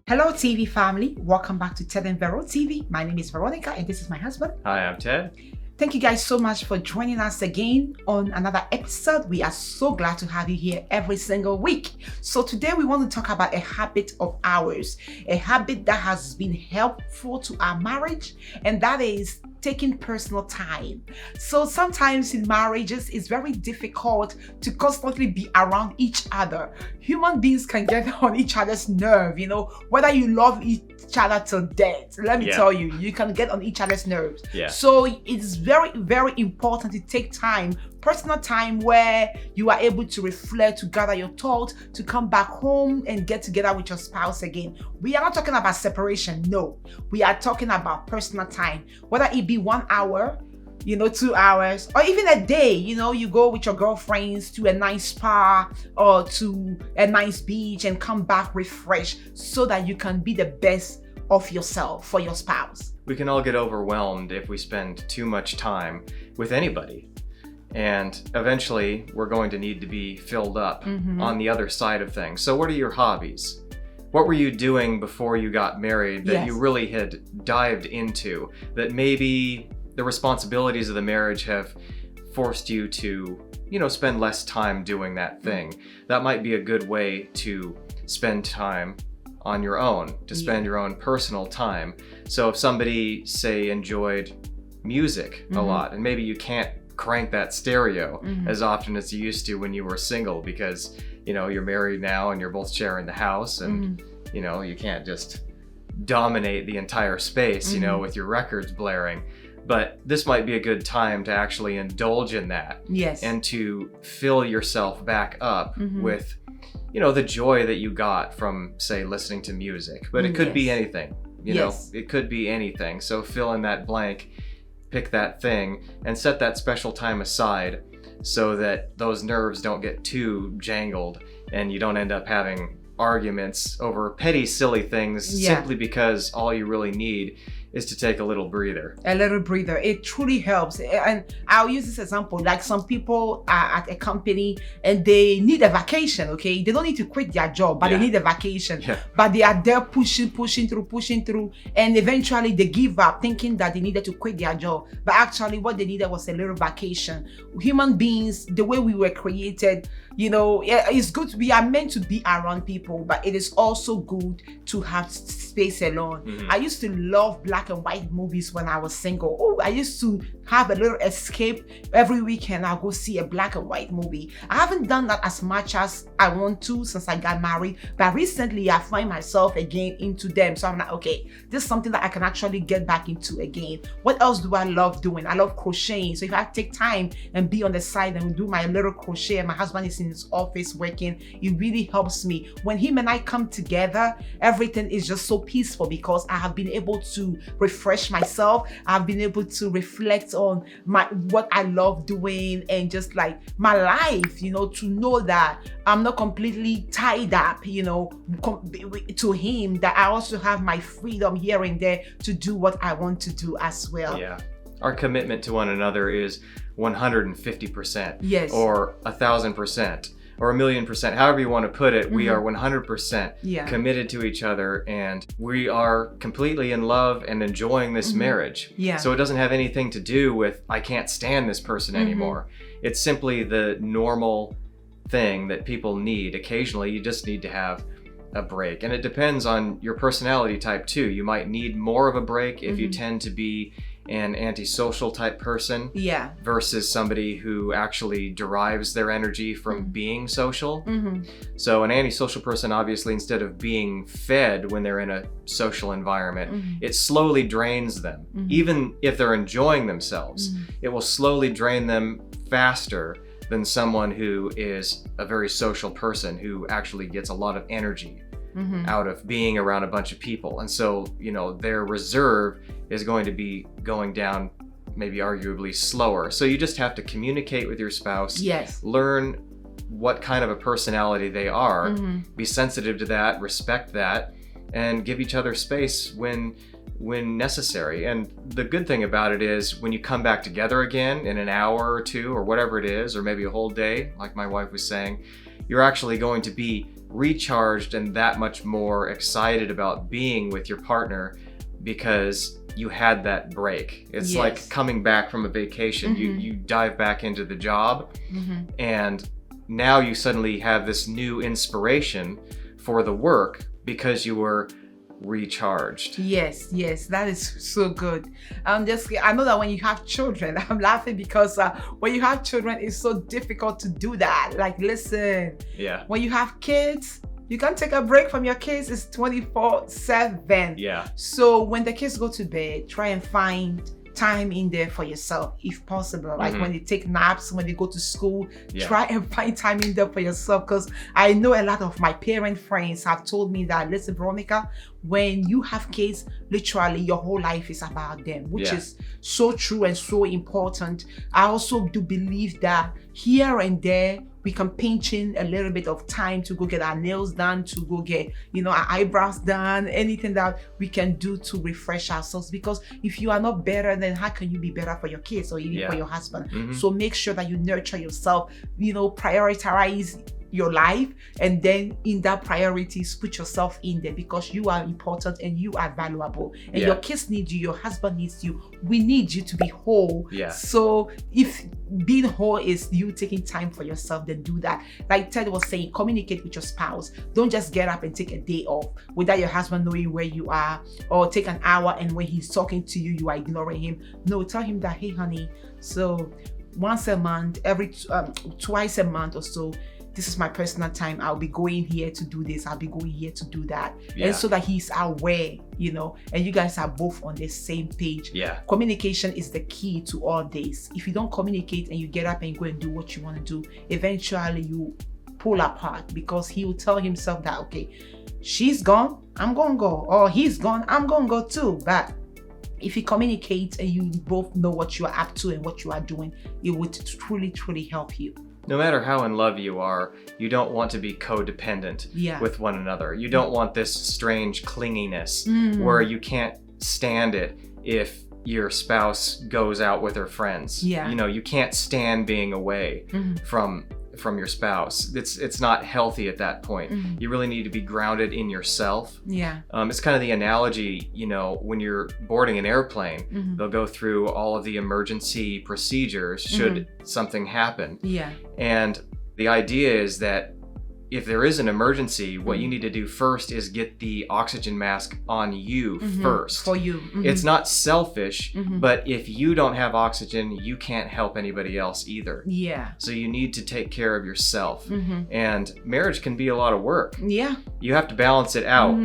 Hello, TV family. Welcome back to Ted and Vero TV. My name is Veronica, and this is my husband. Hi, I'm Ted. Thank you guys so much for joining us again on another episode. We are so glad to have you here every single week. So today we want to talk about a habit of ours, a habit that has been helpful to our marriage, and that is taking personal time. So sometimes in marriages, it's very difficult to constantly be around each other. Human beings can get on each other's nerve, whether you love each other to death. Let me tell you, you can get on each other's nerves. So it's very, very important to take time, personal time, where you are able to reflect, to gather your thoughts, to come back home and get together with your spouse again. We are not talking about separation. No, we are talking about personal time, whether it be 1 hour, 2 hours, or even a day. You go with your girlfriends to a nice spa or to a nice beach and come back refreshed so that you can be the best of yourself for your spouse. We can all get overwhelmed if we spend too much time with anybody. And eventually we're going to need to be filled up on the other side of things. So what are your hobbies? What were you doing before you got married that you really had dived into, that maybe the responsibilities of the marriage have forced you to, spend less time doing that thing? That might be a good way to spend time on your own, to spend your own personal time. So if somebody, say, enjoyed music a lot, and maybe you can't crank that stereo as often as you used to when you were single because, you're married now and you're both sharing the house and, you can't just dominate the entire space, with your records blaring. But this might be a good time to actually indulge in that. Yes. And to fill yourself back up with, the joy that you got from, say, listening to music. But it could be anything, it could be anything. So fill in that blank, pick that thing, and set that special time aside so that those nerves don't get too jangled and you don't end up having arguments over petty, silly things simply because all you really need is to take a little breather. A little breather. It truly helps. And I'll use this example. Like some people are at a company and they need a vacation, okay? They don't need to quit their job, but they need a vacation. But they are there pushing through. And eventually they give up thinking that they needed to quit their job. But actually what they needed was a little vacation. Human beings, the way we were created, it's good. We are meant to be around people, but it is also good to have space alone. I used to love black and white movies when I was single. Oh, I used to have a little escape every weekend. I'll go see a black and white movie. I haven't done that as much as I want to since I got married, but recently I find myself again into them. So I'm like, okay, this is something that I can actually get back into again. What else do I love doing? I love crocheting. So if I take time and be on the side and do my little crochet, and my husband is in his office working, it really helps me. When him and I come together, everything is just so peaceful because I have been able to refresh myself. I've been able to reflect on what I love doing and just like my life, to know that I'm not completely tied up, to him, that I also have my freedom here and there to do what I want to do as well. Yeah. Our commitment to one another is 150%. Yes. Or 1,000%. Or 1,000,000%, however you want to put it. We are 100% committed to each other, and we are completely in love and enjoying this marriage. So it doesn't have anything to do with, I can't stand this person anymore. It's simply the normal thing that people need. Occasionally, you just need to have a break. And it depends on your personality type too. You might need more of a break if you tend to be an antisocial type person versus somebody who actually derives their energy from being social. So an antisocial person, obviously, instead of being fed when they're in a social environment, it slowly drains them. Even if they're enjoying themselves, it will slowly drain them faster than someone who is a very social person who actually gets a lot of energy out of being around a bunch of people. And so, their reserve is going to be going down maybe arguably slower. So you just have to communicate with your spouse. Learn what kind of a personality they are. Be sensitive to that, respect that, and give each other space when necessary. And the good thing about it is when you come back together again in an hour or two or whatever it is, or maybe a whole day, like my wife was saying, you're actually going to be recharged and that much more excited about being with your partner because you had that break. It's like coming back from a vacation. You dive back into the job, and now you suddenly have this new inspiration for the work because you were recharged. Yes, that is so good. I know that when you have children, I'm laughing because when you have children, it's so difficult to do that. Like, listen, when you have kids, you can't take a break from your kids. It's 24/7. So when the kids go to bed, try and find time in there for yourself if possible. Like when they take naps, when they go to school, try and find time in there for yourself. Because I know a lot of my parent friends have told me that, listen, Veronica, when you have kids, literally your whole life is about them, which is so true and so important. I also do believe that here and there we can pinch in a little bit of time to go get our nails done, to go get, our eyebrows done, anything that we can do to refresh ourselves. Because if you are not better, then how can you be better for your kids or even for your husband? So make sure that you nurture yourself, prioritize your life, and then in that priorities, put yourself in there, because you are important and you are valuable, and your kids need you, your husband needs you. We need you to be whole. So if being whole is you taking time for yourself, then do that. Like Ted was saying, communicate with your spouse. Don't just get up and take a day off without your husband knowing where you are, or take an hour and when he's talking to you, you are ignoring him. No, tell him that, hey honey, so once a month, twice a month or so, this is my personal time. I'll be going here to do this. I'll be going here to do that. And so that he's aware, and you guys are both on the same page. Communication is the key to all this. If you don't communicate and you get up and go and do what you want to do, eventually you pull apart, because he will tell himself that, okay, she's gone, I'm going to go. Or he's gone, I'm going to go too. But if you communicate and you both know what you are up to and what you are doing, it would truly, truly help you. No matter how in love you are, you don't want to be codependent with one another. You don't want this strange clinginess where you can't stand it if your spouse goes out with her friends. You can't stand being away from your spouse. It's not healthy at that point. You really need to be grounded in yourself. It's kind of the analogy, when you're boarding an airplane, they'll go through all of the emergency procedures should something happen. And the idea is that if there is an emergency, what you need to do first is get the oxygen mask on you first. For you. It's not selfish, but if you don't have oxygen, you can't help anybody else either. So you need to take care of yourself. And marriage can be a lot of work. You have to balance it out,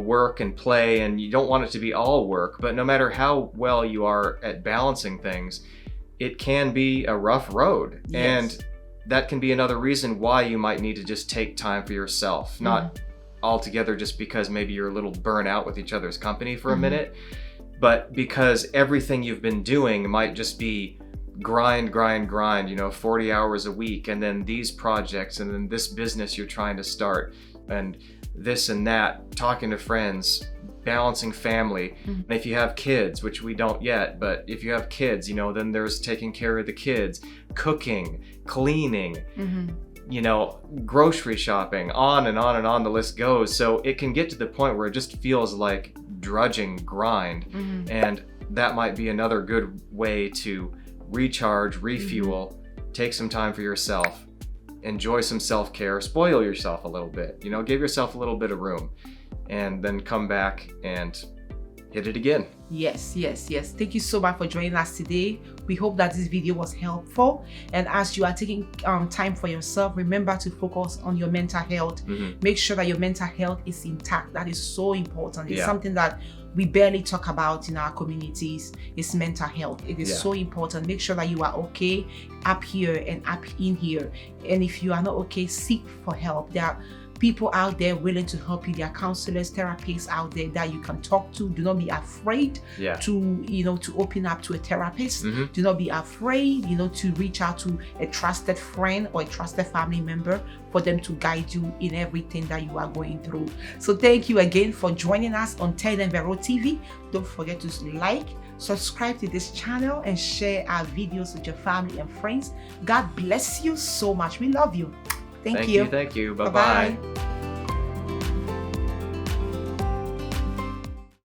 work and play, and you don't want it to be all work. But no matter how well you are at balancing things, it can be a rough road. And that can be another reason why you might need to just take time for yourself, not altogether just because maybe you're a little burnt out with each other's company for a minute, but because everything you've been doing might just be grind, 40 hours a week, and then these projects, and then this business you're trying to start, and this and that, talking to friends, balancing family. And if you have kids, which we don't yet, but if you have kids, then there's taking care of the kids, cooking, cleaning, grocery shopping, on and on and on the list goes. So it can get to the point where it just feels like drudging grind. And that might be another good way to recharge, refuel, take some time for yourself, enjoy some self-care, spoil yourself a little bit, give yourself a little bit of room, and then come back and hit it again. Yes. Thank you so much for joining us today. We hope that this video was helpful. And as you are taking time for yourself, remember to focus on your mental health. Make sure that your mental health is intact. That is so important. It's something that we barely talk about in our communities. It's mental health. It is so important. Make sure that you are okay up here and up in here. And if you are not okay, seek for help. There are people out there willing to help you. There are counselors, therapists out there that you can talk to. Do not be afraid to open up to a therapist. Do not be afraid, to reach out to a trusted friend or a trusted family member for them to guide you in everything that you are going through. So thank you again for joining us on Ted and Vero TV. Don't forget to like, subscribe to this channel, and share our videos with your family and friends. God bless you so much. We love you. Thank you. Thank you. Bye-bye.